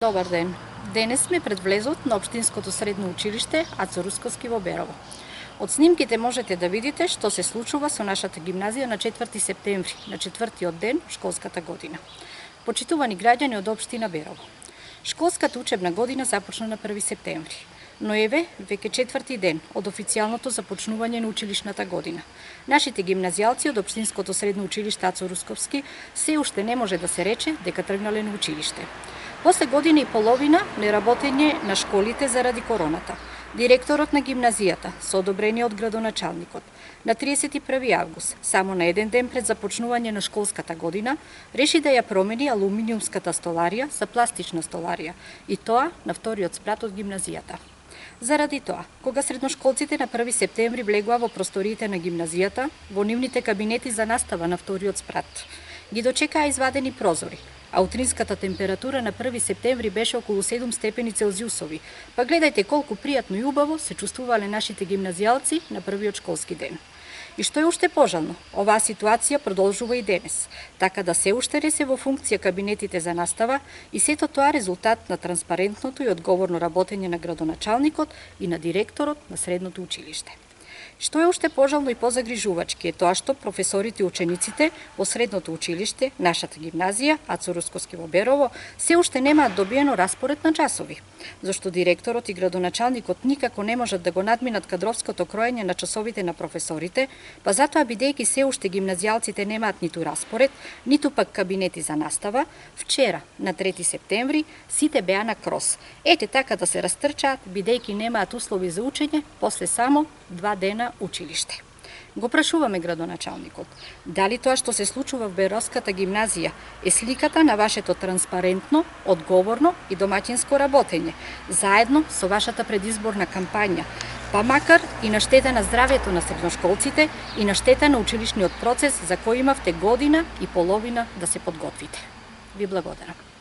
Добар ден. Денес сме пред влезот на Општинското средно училиште Ацо Русковски во Берово. Од снимките можете да видите што се случува со нашата гимназија на 4 септември, на четвртиот ден школската година. Почитувани граѓани од Општина Берово. Школската учебна година започна на 1 септември. Но еве, веќе четврти ден од официјалното започнување на училишната година. Нашите гимназијалци од Општинското средно училиште Ацо Русковски се уште не може да се рече дека тргнале на училиште. После година и половина неработење на школите заради короната, директорот на гимназијата, со одобрение од градоначалникот, на 31 август, само на еден ден пред започнување на школската година, реши да ја промени алуминиумската столарија за пластична столарија, и тоа на вториот спрат од гимназијата. Заради тоа, кога средношколците на 1 септември влегоа во просториите на гимназијата, во нивните кабинети за настава на вториот спрат, ги дочекаа извадени прозори, а утринската температура на 1 септември беше околу 7 степени Целзиусови. Па гледајте колку пријатно и убаво се чувствувале нашите гимназијалци на првиот школски ден. И што е уште пожално, оваа ситуација продолжува и денес, така да се уште не се во функција кабинетите за настава и сето тоа резултат на транспарентното и одговорно работење на градоначалникот и на директорот на средното училиште. Што е уште пожално и позагрижувачки е тоа што професорите и учениците во средното училиште, нашата гимназија, Ацо Русковски во Берово, се уште немаат добиено распоред на часови, зашто директорот и градоначалникот никако не можат да го надминат кадровското кроење на часовите на професорите, па затоа бидејќи се уште гимназијалците немаат ниту распоред, ниту пак кабинети за настава, вчера, на 3 септември, сите беа на крос. Ете така да се растрчаат, бидејќи немаат услови за учење, после само 2 дена училиште. Го прашуваме градоначалникот, дали тоа што се случува в Беровската гимназија е сликата на вашето транспарентно, одговорно и домаќинско работење, заедно со вашата предизборна кампања, па макар и на штета на здравјето на средношколците и на штета на училишниот процес за кој имавте година и половина да се подготвите. Ви благодарам.